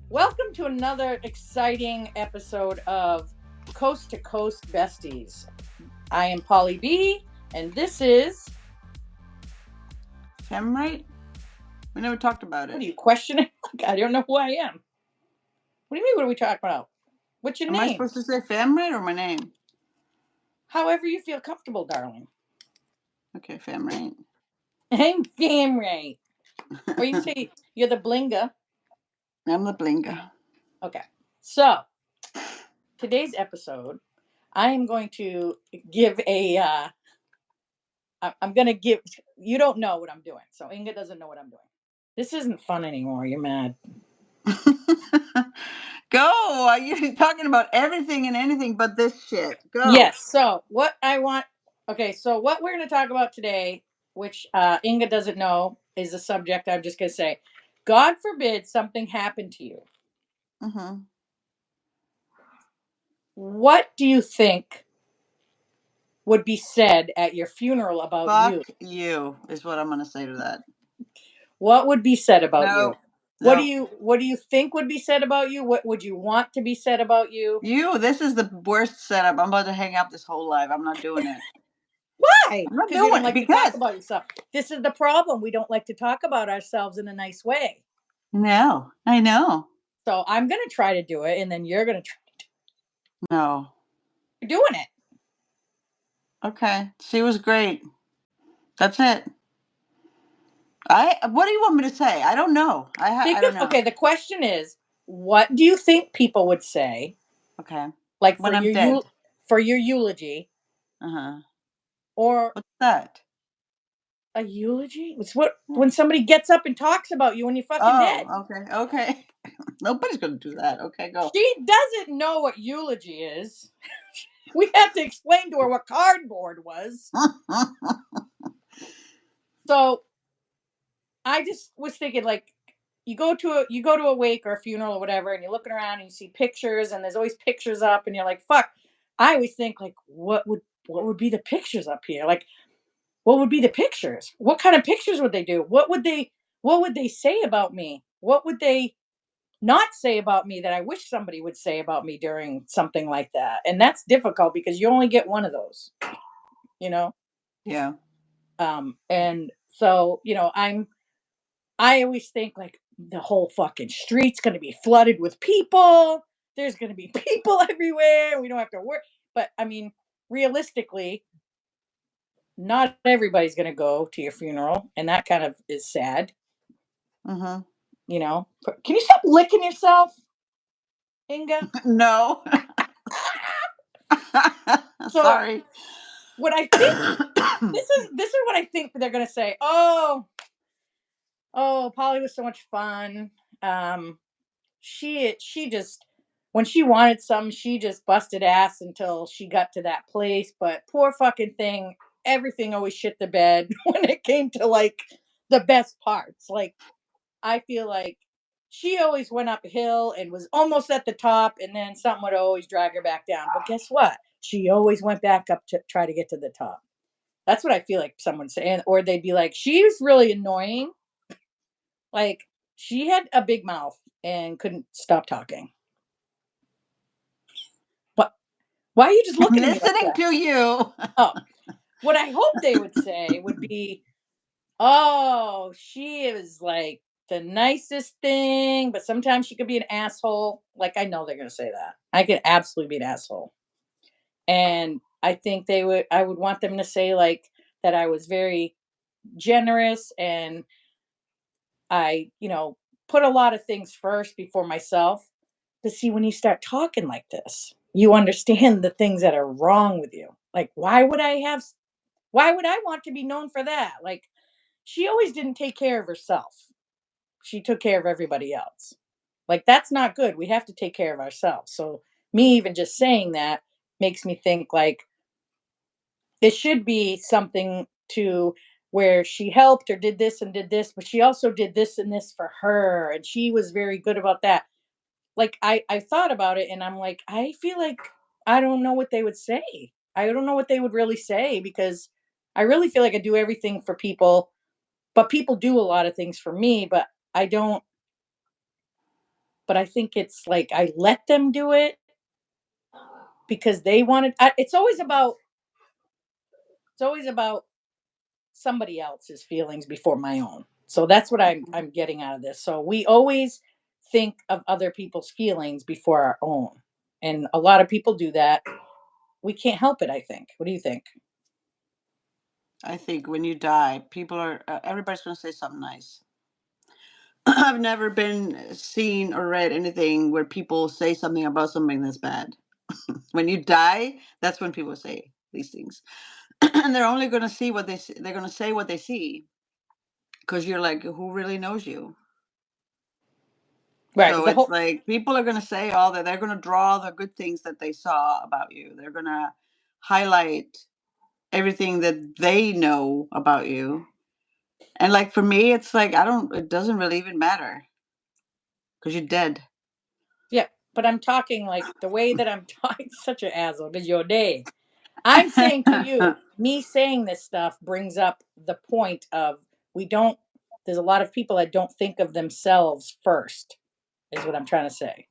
Welcome to another exciting episode of Coast to Coast Besties. I am Polly B, and this is. Femrite? We never talked about What it. are you questioning? I don't know who I am. What do you mean? What are we talking about? What's your Am I name? supposed to say Femrite or my name? However you feel comfortable, darling. Okay, Femrite. I'm damn right. Or you can say you're the blinga. I'm the blinga. Okay. So today's episode, I am going to give a. I'm going to give. You don't know what I'm doing, so Inga doesn't know what I'm doing. This isn't fun anymore. You're mad. Go! You're talking about everything and anything but this shit. Go. Yes. So what I want. Okay. So what we're going to talk about today, which Inga doesn't know, is the subject. I'm just going to say, God forbid something happened to you. Mm-hmm. What do you think would be said at your funeral about you? Fuck you is what I'm going to say to that. What would be said about you? No. No. What do you think would be said about you? What would you want to be said about you? This is the worst setup. I'm about to hang up this whole live. I'm not doing it. Why? I'm not Because you don't doing it like to talk because. about yourself. This is the problem. We don't like to talk about ourselves in a nice way. No, I know. So I'm going to try to do it, and then you're going to try No. doing it. Okay. She was great. That's it. What do you want me to say? I don't know. I don't know. Okay, the question is, what do you think people would say, Okay. like When I'm dead. for your eulogy, Uh-huh. or What's that? a eulogy? It's what Yeah. when somebody gets up and talks about you when you're fucking dead. Oh, okay. Okay. Nobody's gonna do that. Okay, go. She doesn't know what eulogy is. We had to explain to her what cardboard was. So I just was thinking, like, you go to a wake or a funeral or whatever, and you're looking around and you see pictures, and there's always pictures up, and you're like, fuck. I always think, like, what would be the pictures up here? Like, what would be the pictures? What kind of pictures would they do? What would they say about me? What would they not say about me that I wish somebody would say about me during something like that? And that's difficult because you only get one of those, you know? Yeah. And so, I always think like the whole fucking street's gonna be flooded with people. There's gonna be people everywhere. We don't have to work. But I mean, realistically, not everybody's gonna go to your funeral, and that kind of is sad. Mm-hmm. Can you stop licking yourself, Inga? No. So Sorry. what I think this is what I think they're gonna say. Oh, Polly was so much fun. Um, she just when she wanted some, she just busted ass until she got to that place. But poor fucking thing, everything always shit the bed when it came to like the best parts. Like I feel like she always went uphill and was almost at the top, and then something would always drag her back down. But guess what? She always went back up to try to get to the top. That's what I feel like someone's saying, or they'd be like, "She's really annoying." Like she had a big mouth and couldn't stop talking. What? Why are you just I'm looking at me like listening that? to you. Oh, what I hope they would say would be, "Oh, she is like the nicest thing, but sometimes she could be an asshole." Like I know they're gonna say that. I could absolutely be an asshole, and I think they would. I would want them to say like that I was very generous and I, put a lot of things first before myself. To see when you start talking like this, you understand the things that are wrong with you. Like, why would I want to be known for that? Like, she always didn't take care of herself. She took care of everybody else. Like, that's not good. We have to take care of ourselves. So, me even just saying that makes me think like it should be something to where she helped or did this, but she also did this and this for her. And she was very good about that. Like I thought about it and I'm like, I feel like I don't know what they would say. I don't know what they would really say because I really feel like I do everything for people, but people do a lot of things for me, but I don't but I think it's like I let them do it because they wanted. It's always about somebody else's feelings before my own. So that's what I'm getting out of this. So we always think of other people's feelings before our own, and a lot of people do that. We can't help it. I think. What do you think? I think when you die, people are everybody's going to say something nice. I've never been seen or read anything where people say something about something that's bad. When you die, that's when people say these things, and they're only going to see what they see. They're going to say what they see because you're like, who really knows you? Right. So The it's whole like people are going to say all that. They're going to draw the good things that they saw about you. They're going to highlight everything that they know about you. And like for me, it's like I don't. It doesn't really even matter because you're dead. Yeah, but I'm talking like the way that I'm talking. Such an asshole because you're dead. I'm saying to you, me saying this stuff brings up the point of we don't. There's a lot of people that don't think of themselves first. Is what I'm trying to say.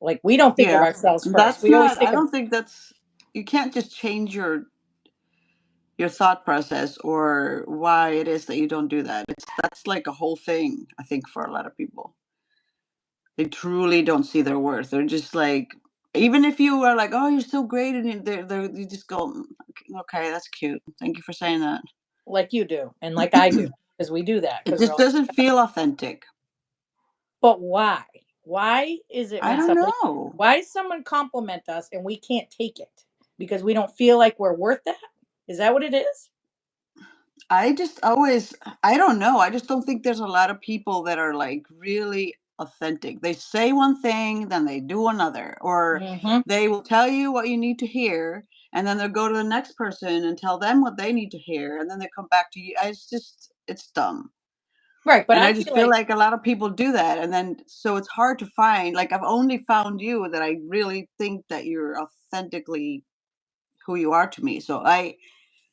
Like we don't think of Yeah, ourselves first. that's We always not. think I of don't think that's. You can't just change your thought process or why it is that you don't do that. That's like a whole thing. I think for a lot of people, they truly don't see their worth. They're just like, even if you are like, oh, you're so great, and you just go, "Mm, okay, that's cute. Thank you for saying that." like you do and like I do because we do that It because we're just all. doesn't feel authentic. But why? Why is it I when don't somebody? know. Why does someone compliment us and we can't take it because we don't feel like we're worth that? Is that what it is? I just always, I don't know. I just don't think there's a lot of people that are like really authentic. They say one thing, then they do another, or Mm-hmm. they will tell you what you need to hear, and then they'll go to the next person and tell them what they need to hear, and then they come back to you. It's just, it's dumb. Right, but And I I just feel feel like like a lot of people do that. And then, so it's hard to find, like, I've only found you that I really think that you're authentically who you are to me.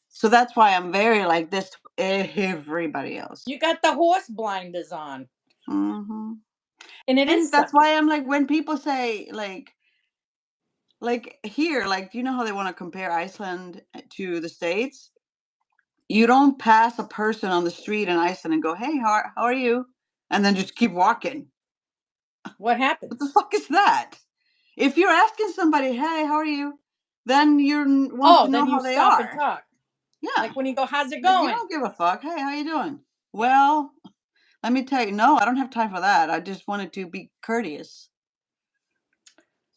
So that's why I'm very like this to everybody else. you got the horse blinders on, Mhm. and it And is that's sucky. why I'm like, when people say like here, like, you know how they want to compare Iceland to the States? You don't pass a person on the street in Iceland and go, "Hey, how are you?" And then just keep walking. What What the happens? fuck is that? If you're asking somebody, "Hey, how are you?" then you want to Oh, know then you how they stop and are. talk. Yeah. Like when you go, "How's it Like you going?" don't give a fuck. "Hey, how you doing?" Yeah, Well, let me tell you, no, I don't have time for that. I just wanted to be courteous.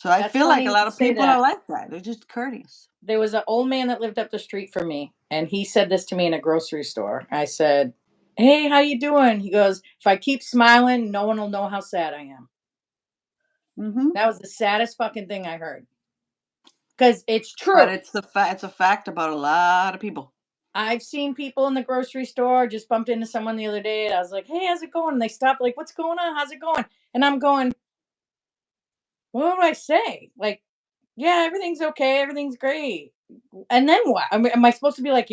So I that's feel like funny a you lot should of say people are that. like that. They're just courteous. There was an old man that lived up the street from me, and he said this to me in a grocery store. I said, "Hey, how you doing?" He goes, "If I keep smiling, no one will know how sad I am." Hmm. That was the saddest fucking thing I heard because it's But true. it's a fact about a lot of people. I've seen people in the grocery store. Just bumped into someone the other day, and I was like, "Hey, how's it going?" And they stopped, like, "What's going on? How's it going?" And I'm going, "What do I say?" Like, "Yeah, everything's okay. Everything's great." And then what? I mean, am I supposed to be like,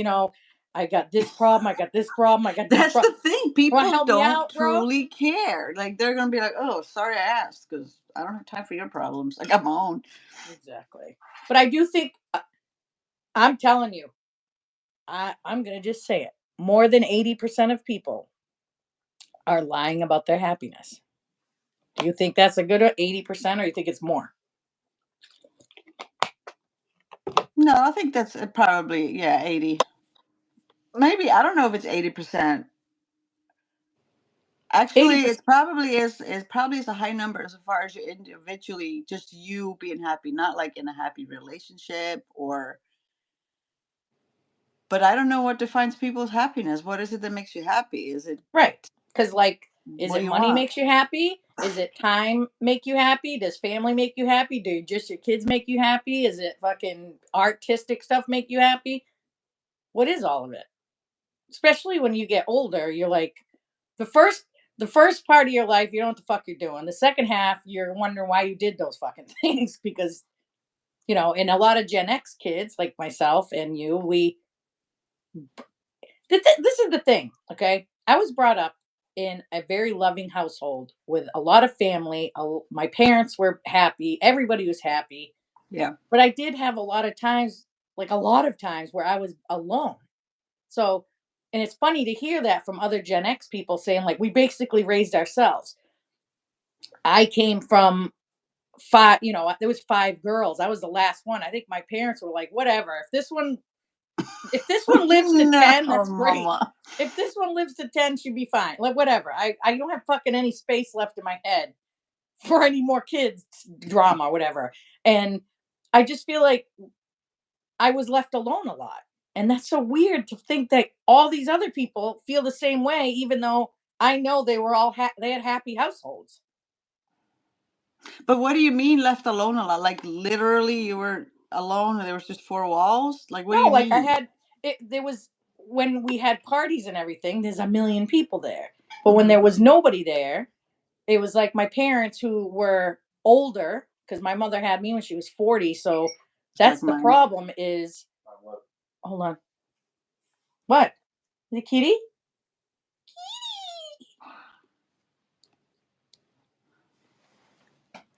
I got this problem. I got this problem. I got this That's problem. the thing. Want to People help me don't out, bro? truly care. Like they're gonna be like, "Oh, sorry I asked because I don't have time for your problems. I got my own." Exactly. But I do think I'm telling you, I'm gonna just say it. More than 80% of people are lying about their happiness. Do you think that's a good 80%, or you think it's more? No, I think that's probably, yeah, 80. Maybe I don't know if it's 80%. Actually, 80%. it's probably is probably is a high number as far as you individually, just you being happy, not like in a happy relationship or. But I don't know what defines people's happiness. What is it that makes you happy? Is it Right. Because, like, is what do it you money want? makes you happy? Is it time make you happy? Does family make you happy? Do just your kids make you happy? Is it fucking artistic stuff make you happy? What is all of it? Especially when you get older, you're like, the first the first part of your life, you don't know what the fuck you're doing. The second half, you're wondering why you did those fucking things because and a lot of Gen X kids like myself and you, this is the thing, okay? I was brought up in a very loving household with a lot of family. My parents were happy. Everybody was happy. Yeah. But I did have a lot of times, like a lot of times, where I was alone. So, and it's funny to hear that from other Gen X people saying, like, we basically raised ourselves. I came from five, there was five girls. I was the last one. I think my parents were like, whatever. If this one lives to No, 10, that's great. mama. If this one lives to 10, she'd be fine. Like, whatever. I don't have fucking any space left in my head for any more kids drama, whatever. And I just feel like I was left alone a lot. And that's so weird to think that all these other people feel the same way, even though I know they were all they had happy households. But what do you mean left alone a lot? Like literally you were alone and there was just four walls? Like what do No, you like I mean? had it. There was when we had parties and everything. There's a million people there, but when there Mhm. was nobody there, it was like my parents who were older because my mother had me when she was 40. So It's like that's the mine. problem. Is hold on, what the kitty?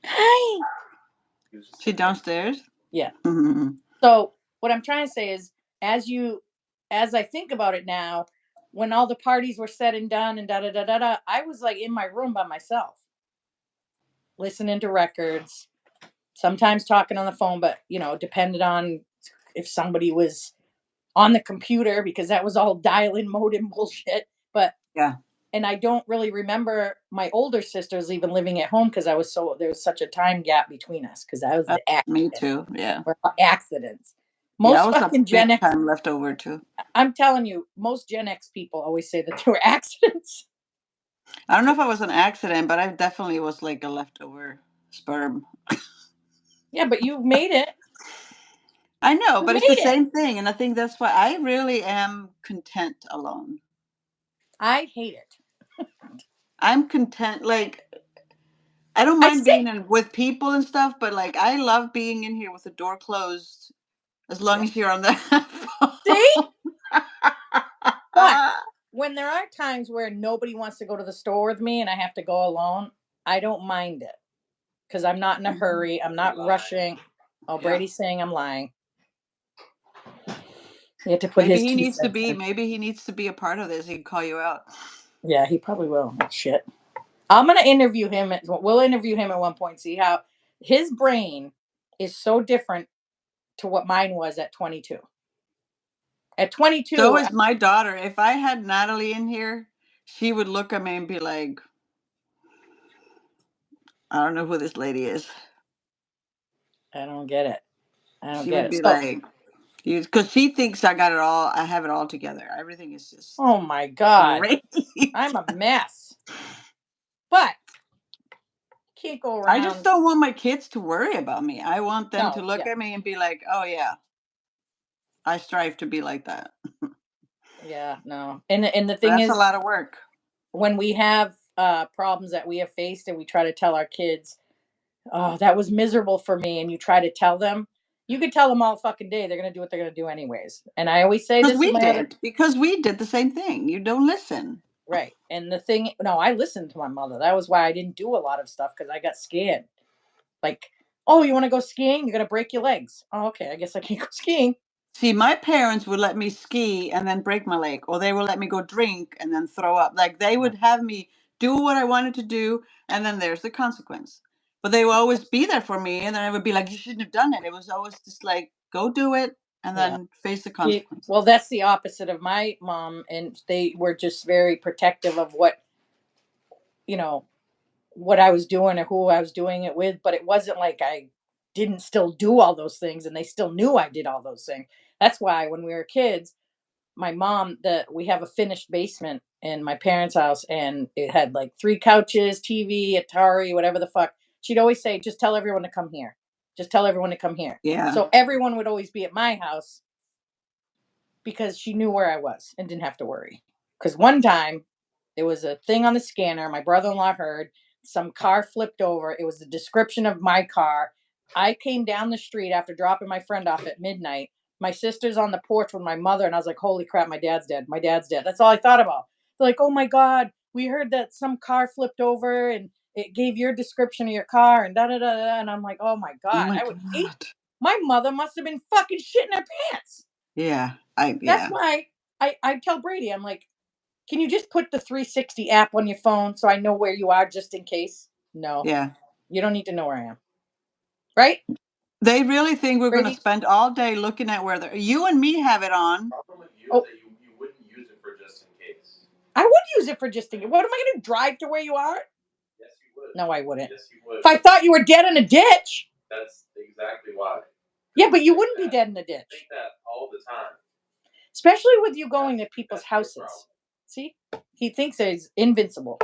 Hi. She downstairs? Yeah. Mhm. So what I'm trying to say is, as you, as I think about it now, when all the parties were said and done and da da da da da, I was like in my room by myself, listening to records, sometimes talking on the phone, but depended on if somebody was on the computer because that was all dial-in modem bullshit. But Yeah. and I don't really remember my older sisters even living at home because there was such a time gap between us because I was the Me accident too. Yeah. or accidents. Yeah, I Most was a fucking Gen big X, time leftover too. I'm telling you, most Gen X people always say that they were accidents. I don't know if I was an accident, but I definitely was like a leftover sperm. Yeah, but you made it. I know, You but it's the made it. same thing. And I think that's why I really am content alone. I hate it. I'm content. Like, I don't I mind sit. being in with people and stuff, but like, I love being in here with the door closed as long Yeah. as you're on the See? phone. But when there are times where nobody wants to go to the store with me and I have to go alone, I don't mind it because I'm not in a hurry. I'm not rushing. Oh, Yeah. Brady's saying I'm lying. He had to put his two cents in. Maybe he needs to be a part of this. He can call you out. Yeah, he probably will. Oh, shit. I'm gonna interview him. We'll interview him at one point. See how his brain is so different to what mine was at 22. At So 22, is my daughter. If I had Natalie in here, she would look at me and be like, I don't know who this lady is. I don't get it. I don't She get would it. be So, like, because she thinks I got it all, I have it all together. Everything is just oh my god, great. I'm a mess. But can't go I just around. don't want my kids to worry about me. I want them to No, look yeah, at me and be like, oh, yeah, I strive to be like that. yeah, no. And the But thing that's a is, lot of work. when we have problems that we have faced, and we try to tell our kids, "Oh, that was miserable for me," and you try to tell them, you could tell them all fucking day. They're gonna do what they're gonna do anyways. And I always say this with my other. Because we did the same thing. You don't listen. Right. And the thing, no, I listened to my mother. That was why I didn't do a lot of stuff because I got scared. Like, oh, you want to go skiing? You're going to break your legs. Oh, okay. I guess I can't go skiing. See, my parents would let me ski and then break my leg, or they would let me go drink and then throw up. Like they would have me do what I wanted to do, and then there's the consequence. But they would always be there for me, and then I would be like, "You shouldn't have done it." It was always just like, "Go do it, and Yeah. then face the Well, consequences." that's the opposite of my mom. And they were just very protective of you know, what I was doing or who I was doing it with. But it wasn't like I didn't still do all those things and they still knew I did all those things. That's why when we were kids, my mom, that we have a finished basement in my parents' house, and it had like three couches, TV, Atari, whatever the fuck. She'd always say, just tell everyone to come here. Just tell everyone to come here. Yeah. So everyone would always be at my house because she knew where I was and didn't have to worry. Because one time there was a thing on the scanner, my brother in law heard some car flipped over. It was the description of my car. I came down the street after dropping my friend off at midnight. My sister's on the porch with my mother, and I was like, holy crap, my dad's dead. My dad's dead. That's all I thought about. They're like, oh my God, we heard that some car flipped over and it gave your description of your car and da da da da. And I'm like, oh my Oh God, my I would hate. god. My mother must have been fucking shitting her pants. Yeah. That's Yeah. why I tell Brady, I'm like, can you just put the 360 app on your phone so I know where you are just in case? No, Yeah. you don't need to know where I am. Right? They really think we're gonna Brady? spend all day looking at where they're you and me have it on. Problem with you is Oh, that you wouldn't use it for just in case. I would use it for just thinking. What am I going to drive to where you are? Yes, you would. No, I wouldn't. Yes, you would. If I thought you were dead in a ditch. That's exactly why. Yeah, but you Think wouldn't be that. dead in a ditch. Think that all the time. Especially with you going That's to people's that's your houses. problem. See? He thinks that he's invincible.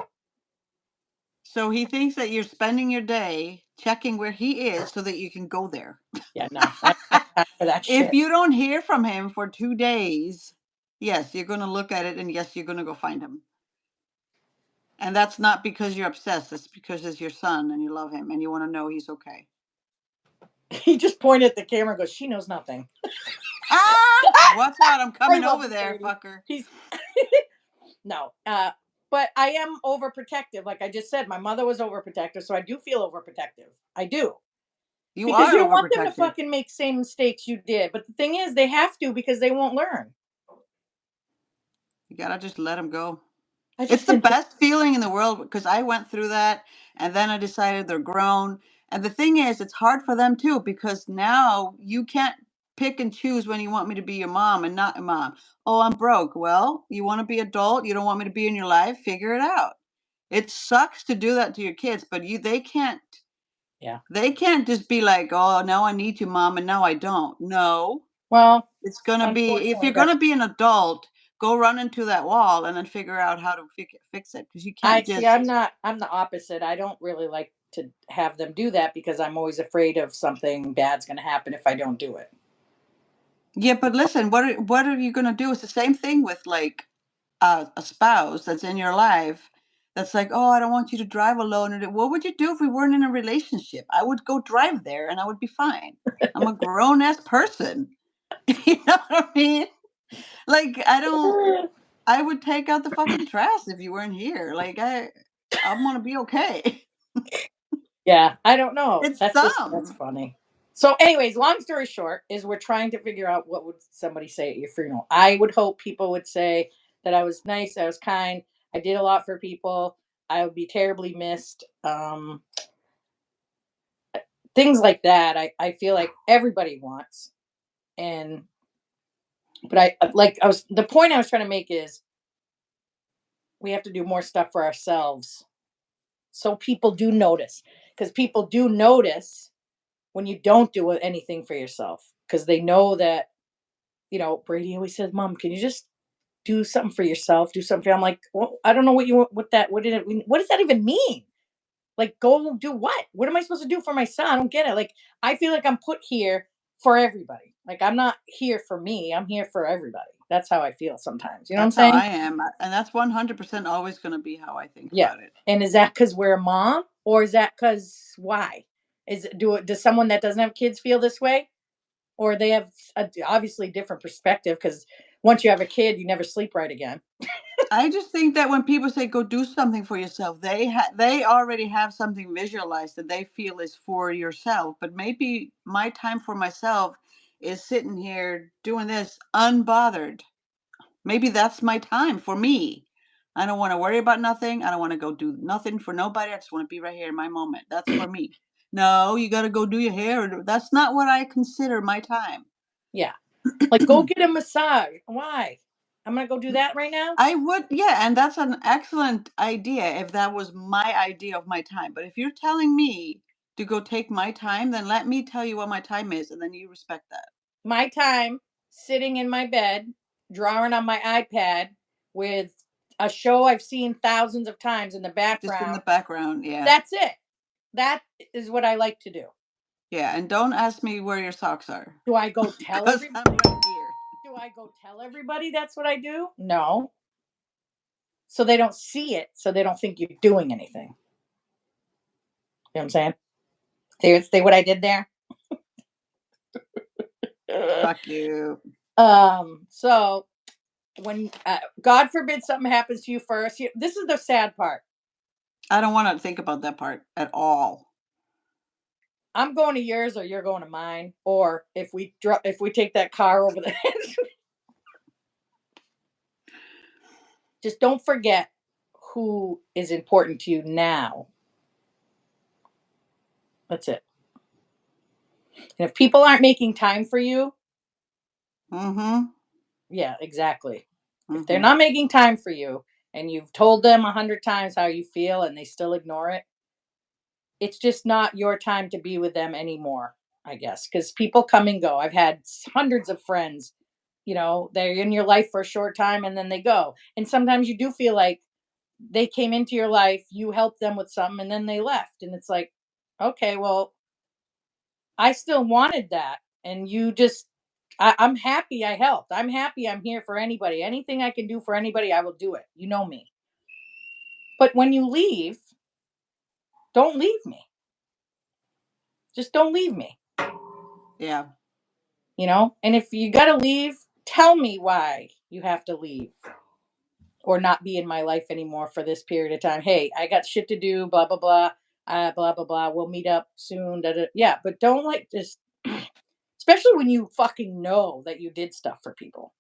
So he thinks that you're spending your day checking where he is so that you can go there. Yeah, no. I don't have time for that If shit. you don't hear from him for 2 days, yes, you're gonna look at it and yes, you're gonna go find him. And that's not because you're obsessed. It's because it's your son and you love him and you want to know he's okay. He just pointed at the camera and goes, she knows nothing. Ah! Watch out, I'm I coming love over you, there, Brady. fucker. He's no. But I am overprotective. Like I just said, my mother was overprotective, so I do feel overprotective. I do. You Because are you don't want them to overprotective. fucking make same mistakes you did. But the thing is, they have to because they won't learn. You gotta just let him go. I It's just the didn't think. best feeling in the world because I went through that and then I decided they're grown. And the thing is, it's hard for them too because now you can't pick and choose when you want me to be your mom and not a mom. Oh, I'm broke. Well, you want to be adult, you don't want me to be in your life, figure it out. It sucks to do that to your kids, but Yeah. they can't just be like, "Oh, now I need you, mom, and now I don't." No. Well, It's gonna be if unfortunately, you're gonna be an adult, go run into that wall and then figure out how to fix it because you I can't see. just. I'm not. I'm the opposite. I don't really like to have them do that because I'm always afraid of something bad's going to happen if I don't do it. Yeah, but listen, what are you gonna do? It's the same thing with like a spouse that's in your life. That's like, oh, I don't want you to drive alone. And what would you do if we weren't in a relationship? I would go drive there and I would be fine. I'm a grown ass person. You know what I mean? Like I don't. I would take out the fucking trash if you weren't here. Like I'm gonna be okay. Yeah, I don't know. It's That's dumb. funny. So, anyways, long story short, is we're trying to figure out what would somebody say at your funeral. I would hope people would say that I was nice, I was kind, I did a lot for people, I would be terribly missed. Things like that. I feel like everybody wants, and but I was the point I was trying to make is we have to do more stuff for ourselves so people do notice because people do notice when you don't do anything for yourself because they know that Brady always says, "Mom, can you just do something for yourself? Do something." I'm like, well, I don't know what did it what does that even mean? Like, go do what? What am I supposed to do for my son? I don't get it. Like, I feel like I'm put here for everybody. Like, I'm not here for me. I'm here for everybody. That's how I feel sometimes. You know what I'm That's how saying? I am, and that's 100% always gonna be how I think Yeah. about it. And is that because we're a mom, or is that because why? Does someone that doesn't have kids feel this way, or they have a obviously different perspective? Because once you have a kid, you never sleep right again. I just think that when people say go do something for yourself, they already have something visualized that they feel is for yourself. But maybe my time for myself is sitting here doing this unbothered. Maybe that's my time for me. I don't want to worry about nothing. I don't want to go do nothing for nobody. I just want to be right here in my moment. That's for me. No, you got to go do your hair. That's not what I consider my time. Yeah. Like, go get a massage. Why? I'm gonna go do that right now. I would, yeah, and that's an excellent idea if that was my idea of my time. But if you're telling me to go take my time, then let me tell you what my time is, and then you respect that. My time sitting in my bed, drawing on my iPad with a show I've seen thousands of times in the Just in the background. background, yeah. That's it. That is what I like to do. Yeah, and don't ask me where your socks are, Do I go tell because I'm everybody? right here. Do I go tell everybody that's what I do? No. So they don't see it, so they don't think you're doing anything. You know what I'm saying? See what I did there? Fuck you. So when God forbid something happens to you first. This is the sad part. I don't want to think about that part at all. I'm going to yours, or you're going to mine, or if we take that car over the hedge. Just don't forget who is important to you now. That's it. And if people aren't making time for you, Mm-hmm. yeah, exactly. If they're Mm-hmm. not making time for you and you've told them 100 times how you feel and they still ignore it, it's just not your time to be with them anymore, I guess. Because people come and go. I've had hundreds of friends, they're in your life for a short time and then they go. And sometimes you do feel like they came into your life, you helped them with something, and then they left. And it's like, okay, well, I still wanted that. And I'm happy I helped. I'm happy I'm here for anybody. Anything I can do for anybody, I will do it. You know me. But when you leave, don't leave me. Just don't leave me. Yeah. And if you got to leave, tell me why you have to leave or not be in my life anymore for this period of time. Hey, I got shit to do, blah, blah, blah, blah, blah, blah. We'll meet up soon. Da, da. Yeah, but don't like just, especially when you fucking know that you did stuff for people.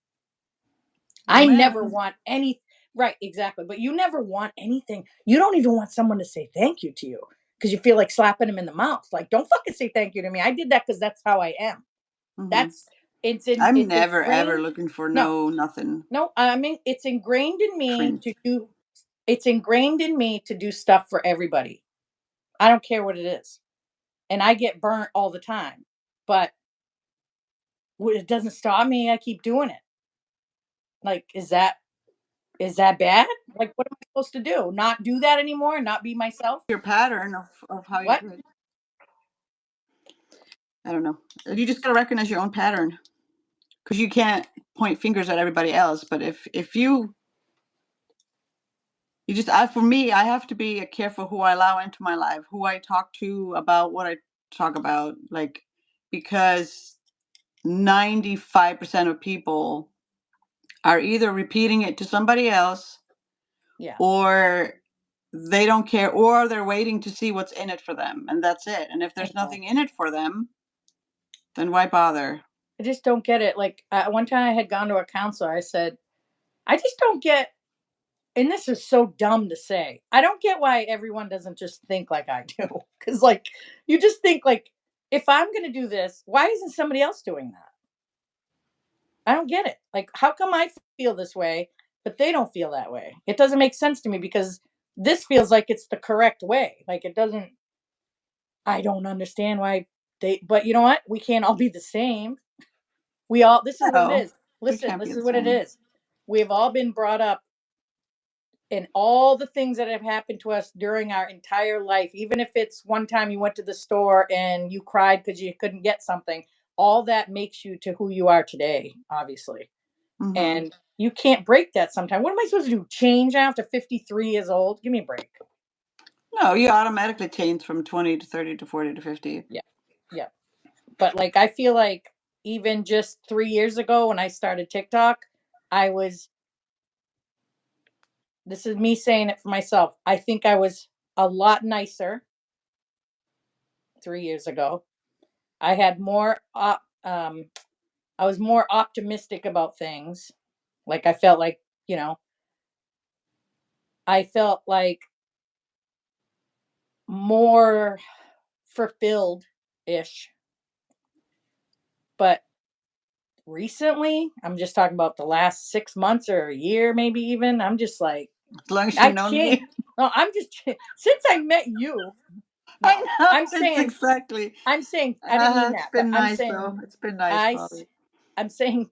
I Don't never matter. want any, right, exactly. But you never want anything. You don't even want someone to say thank you to you because you feel like slapping them in the mouth. Like, don't fucking say thank you to me. I did that because that's how I am. Mm-hmm. That's, I'm it's never ever ingrained. looking for No, nothing. no, I mean, it's ingrained in me Cringe. to do stuff for everybody. I don't care what it is. And I get burnt all the time. But it doesn't stop me. I keep doing it. Like, is that bad? Like, what am I supposed to do? Not do that anymore? Not be myself? Your pattern of how you What? do it. I don't know. You just gotta recognize your own pattern because you can't point fingers at everybody else. But if you just for me, I have to be careful who I allow into my life, who I talk to about what I talk about, like because 95% of people are either repeating it to somebody else Yeah. or they don't care or they're waiting to see what's in it for them and that's it. And if I there's know. nothing in it for them, then why bother? I just don't get it. Like, one time I had gone to a counselor. I said, I just don't get, and this is so dumb to say. I don't get why everyone doesn't just think like I do. Because, like, you just think, like, if I'm going to do this, why isn't somebody else doing that? I don't get it. Like, how come I feel this way, but they don't feel that way? It doesn't make sense to me because this feels like it's the correct way. Like, it doesn't, I don't understand why but you know what? We can't all be the same. This is what it No, is. we Listen, can't be this the is what it same. is. We've all been brought up in all the things that have happened to us during our entire life, even if it's one time you went to the store and you cried because you couldn't get something, all that makes you to who you are today, obviously. Mm-hmm. And you can't break that sometimes. What am I supposed to do? Change after 53 years old? Give me a break. No, you automatically change from 20 to 30 to 40 to 50. Yeah. Yeah. But like, I feel like even just 3 years ago when I started TikTok, I was, this is me saying it for myself. I think I was a lot nicer 3 years ago. I had I was more optimistic about things. Like, I felt like, you know, I felt like more fulfilled ish. But recently, I'm just talking about the last 6 months or a year, maybe even, I'm just like, As long as you've I known changed. me. No, since I met you. I No, know, I'm it's saying, exactly. I didn't mean It's that, but been I'm nice saying, though. It's been nice, I, Bobby. I'm saying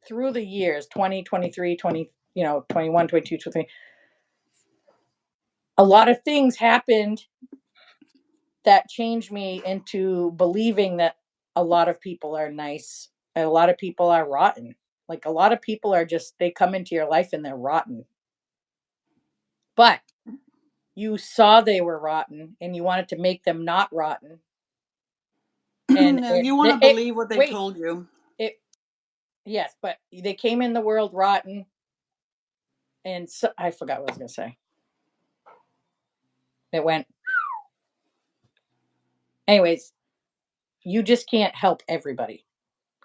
through the years, 20, 23, 20, 21, 22, 23, a lot of things happened that changed me into believing that a lot of people are nice and a lot of people are rotten. Like, a lot of people are just, they come into your life and they're rotten. But you saw they were rotten and you wanted to make them not rotten. And No, you want to believe what they wait, told you. it, yes, but they came in the world rotten And so I forgot what I was gonna say. It went. Anyways, you just can't help everybody.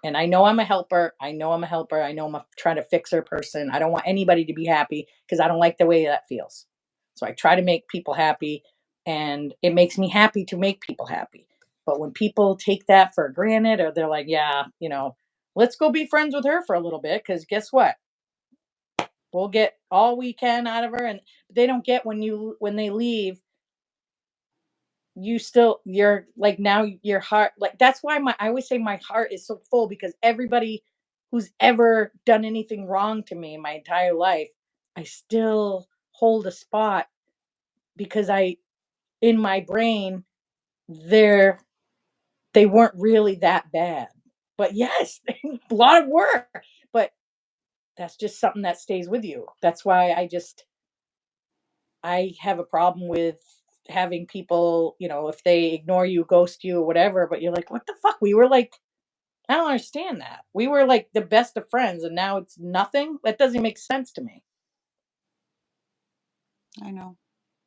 And I know I'm a helper. I know I'm a helper. I know I'm a trying to fix her person. I don't want anybody to be happy because I don't like the way that feels. So I try to make people happy, and it makes me happy to make people happy. But when people take that for granted, or they're like, yeah, let's go be friends with her for a little bit because guess what? We'll get all we can out of her, and they don't get when they leave. You're like now your heart, like that's why my I always say my heart is so full because everybody who's ever done anything wrong to me in my entire life, I still hold a spot because I in my brain they're they weren't really that bad. But yes, a lot of work. But that's just something that stays with you. That's why I have a problem with having people, if they ignore you, ghost you, or whatever, but you're like, what the fuck? We were like, I don't understand that. We were like the best of friends and now it's nothing. That doesn't make sense to me. I know.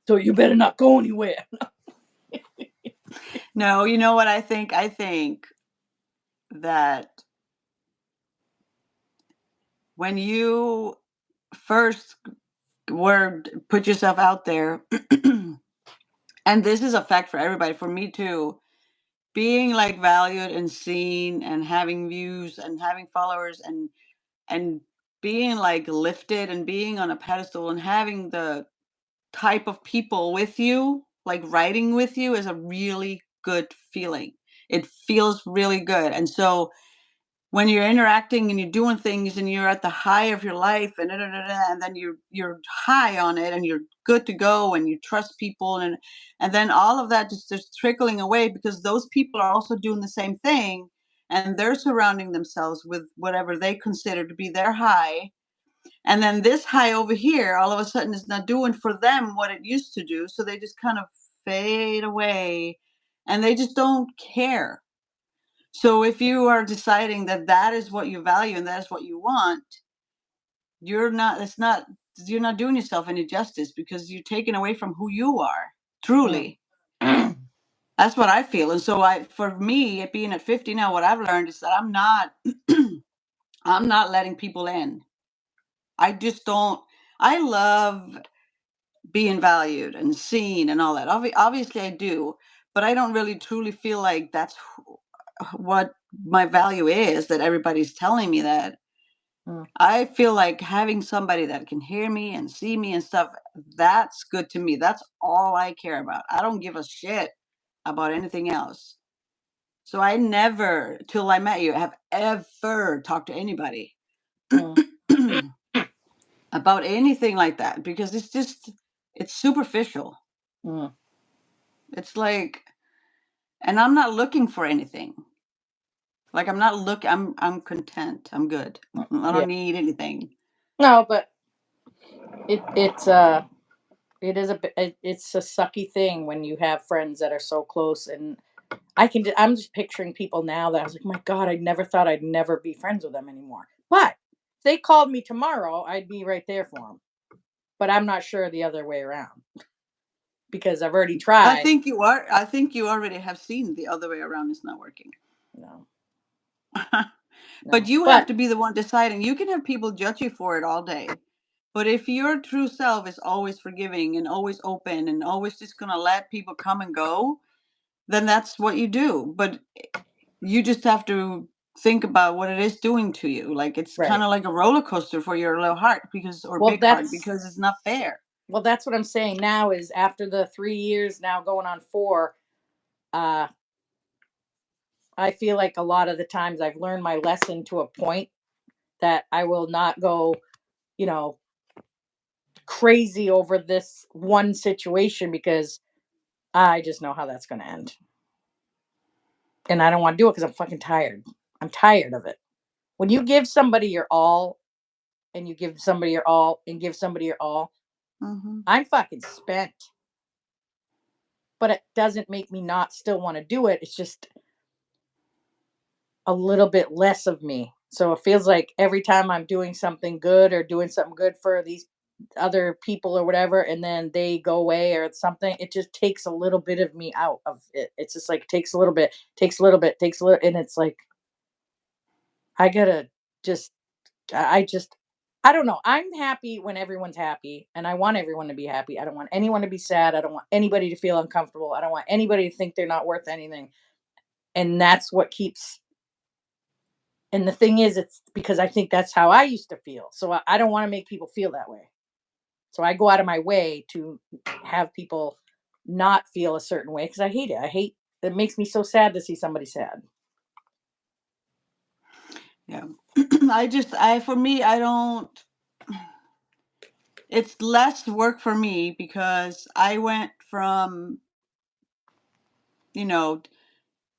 So you better not go anywhere. No, you know what I think? I think that when you first put yourself out there, and this is a fact for everybody, for me too, being like valued and seen and having views and having followers and being like lifted and being on a pedestal and having the type of people with you, like riding with you, is a really good feeling. It feels really good. And so when you're interacting and you're doing things and you're at the high of your life and and then you're high on it and you're good to go and you trust people and then all of that just trickling away because those people are also doing the same thing and they're surrounding themselves with whatever they consider to be their high, and then this high over here all of a sudden is not doing for them what it used to do, so they just kind of fade away and they just don't care. So if you are deciding that that is what you value and that is what you want, you're not doing yourself any justice because you're taking away from who you are Mm. truly. That's what I feel. And so for me, being at 50 now, what I've learned is that I'm not letting people in. I just don't. I love being valued and seen and all that. Obviously, I do, but I don't really truly feel like that's what my value is. That everybody's telling me that. Mm. I feel like having somebody that can hear me and see me and stuff, that's good to me. That's all I care about. I don't give a shit about anything else. So I never, till I met you, have ever talked to anybody Mm. about anything like that because it's superficial. Mm. It's like, and I'm not looking for anything. Like I'm content. I'm good. I Yeah. don't need anything. No, but it is it's a sucky thing when you have friends that are so close, and I'm just picturing people now that I was like, my God, I never thought I'd never be friends with them anymore. But if they called me tomorrow, I'd be right there for them. But I'm not sure the other way around because I've already I tried. think you are. I think you already have seen the other way around is not working. No, But no. you have But to be the one deciding. You can have people judge you for it all day. But if your true self is always forgiving and always open and always just going to let people come and go, then that's what you do. But you just have to think about what it is doing to you. Like it's kind right. of like a roller coaster for your little heart or Well, big heart because it's not fair. that's what I'm saying now is after the 3 years now going on 4, uh, I feel like a lot of the times I've learned my lesson to a point that I will not go, you know, crazy over this one situation because I just know how that's going to end. And I don't want to do it because I'm fucking tired. I'm tired of it. When you give somebody your all and you give somebody your all and give somebody your all, Hmm. I'm fucking spent. But it doesn't make me not still want to do it. It's just a little bit less of me. So it feels like every time I'm doing something good or doing something good for these other people or whatever, and then they go away or something, it just takes a little bit of me out of it. It's just like takes a little bit, takes a little bit, takes a little, and it's like I gotta just, I just, I don't know. I'm happy when everyone's happy, and I want everyone to be happy. I don't want anyone to be sad. I don't want anybody to feel uncomfortable. I don't want anybody to think they're not worth anything. And that's what keeps. And the thing is, it's because I think that's how I used to feel. So I don't want to make people feel that way. So I go out of my way to have people not feel a certain way because I hate it. I hate it makes me so sad to see somebody sad. Yeah. For me, I don't, it's less work for me because I went from, you know,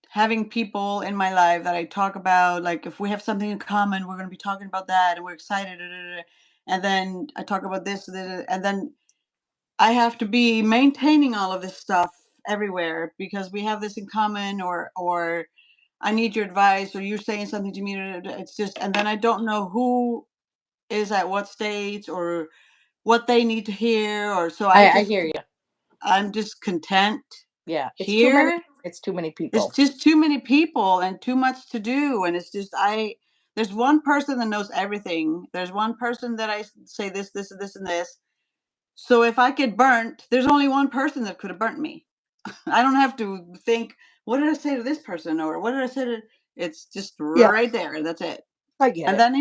having people in my life that I talk about, like if we have something in common, we're going to be talking about that and we're excited. Da, da, da, and then I talk about this, and then I have to be maintaining all of this stuff everywhere because we have this in common, or I need your advice, or you're saying something to me. It's just, and then I don't know who is at what stage or what they need to hear, or so I hear you. I'm just content Yeah, it's too many. here. It's too many It's people. just too many people and too much to do, and it's just there's one person that knows everything. There's one person that I say this, this, and this, and this. So if I get burnt, there's only one person that could have burnt me. I don't have to think, what did I say to this person, or what did I say to? It's just Yeah, right there. That's it. I get And it. then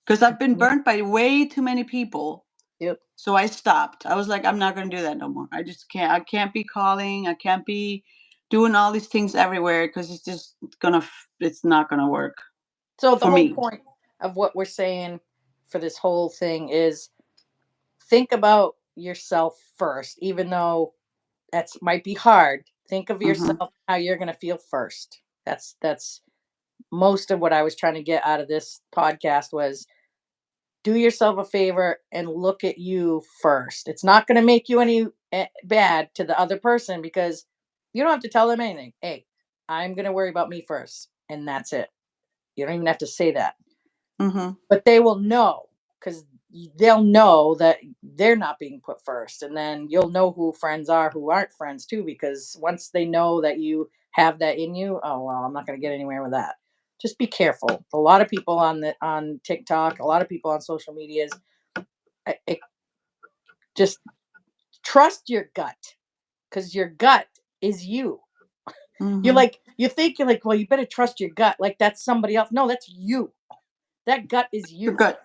because I've been Yeah. burnt by way too many people. Yep. So I stopped. I was like, I'm not going to do that no more. I just can't. I can't be calling. I can't be doing all these things everywhere because it's just it's not gonna work So the for whole me. point of what we're saying for this whole thing is think about yourself first, even though that's might be hard. Think of Hmm. yourself how you're going to feel first. That's most of what I was trying to get out of this podcast was do yourself a favor and look at you first. It's not going to make you any bad to the other person because you don't have to tell them anything. Hey, I'm going to worry about me first, and that's it. You don't even have to say that, Hmm. but they will know because they'll know that they're not being put first, and then you'll know who friends are, who aren't friends too, because once they know that you have that in you, oh well, I'm not going to get anywhere with that. Just be careful. A lot of people on TikTok, a lot of people on social medias, just trust your gut because your gut is you. You're Hmm. like you think you're like, well, you better trust your gut like that's somebody else. No, that's you. That gut is You're you. good.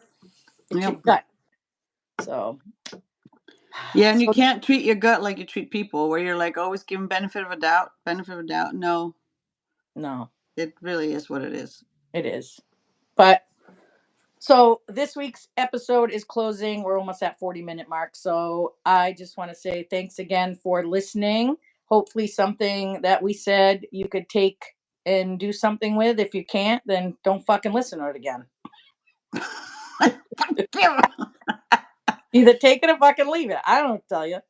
It's your Yep. gut. So, Yeah, and you so can't treat your gut like you treat people, where you're like always giving benefit of a doubt. Benefit of a doubt. No, no, it really is what it is. it is. But so this week's episode is closing. We're almost at 40-minute mark. So I just want to say thanks again for listening. Hopefully something that we said you could take and do something with. If you can't, then don't fucking listen to it again. Either take it or fucking leave it. I don't tell you.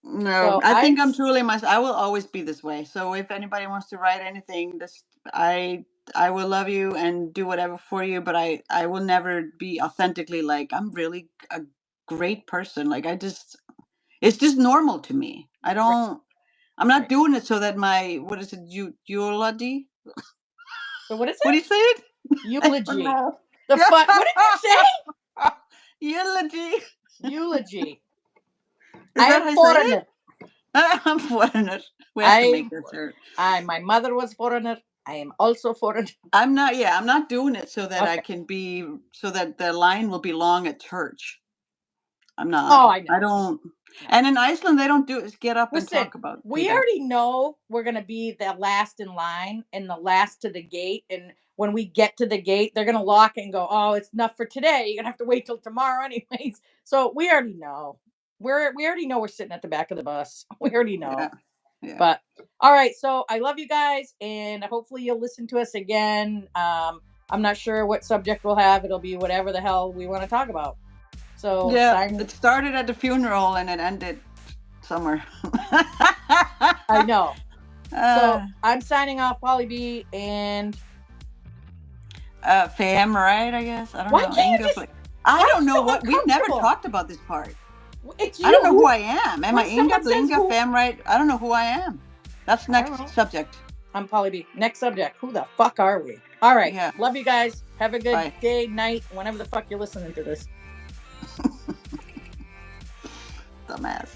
No, So I think I'm truly myself. I will always be this way. So if anybody wants to write anything, this I will love you and do whatever for you, but I will never be authentically like I'm really a great person. Like it's just normal to me. right, I'm not right. doing it so that my what is it, eulogy? So what is What do it? you say it? I don't Eulogy. know. The fuck? What did you say? Eulogy. Eulogy. Is I that am how you say it? foreigner. I'm foreigner. We have to I make this shirt. my mother was foreigner. I am also foreigner. I'm not doing it so that I Okay. can be, so that the line will belong at church. I'm not. Oh, I I know. don't. No. And in Iceland, they don't do is get up and Listen, talk about do we that. already know we're gonna be the last in line and the last to the gate. And when we get to the gate, they're gonna lock it and go, "Oh, it's enough for today. You're gonna have to wait till tomorrow, anyways." So we already know. We already know we're sitting at the back of the bus. We already Yeah, know. yeah, But all right, so I love you guys, and hopefully you'll listen to us again. I'm not sure what subject we'll have. It'll be whatever the hell we want to talk about. So yeah. sign. It started at the funeral and it ended somewhere. I know. So uh, I'm signing off, Polly B, and Fam, right? I guess I don't why know. can't you Inga, just I I'm don't know so what we've never uncomfortable. talked about this part. It's I don't you. know who I am. Am I When Inga, someone says Blinga, who, Femrite? I don't know who I am. That's I don't know. next subject. I'm Polly B. Next subject. Who the fuck are we? All right. Yeah. Love you guys. Have a good Bye. day, night, whenever the fuck you're listening to this. Dumbass.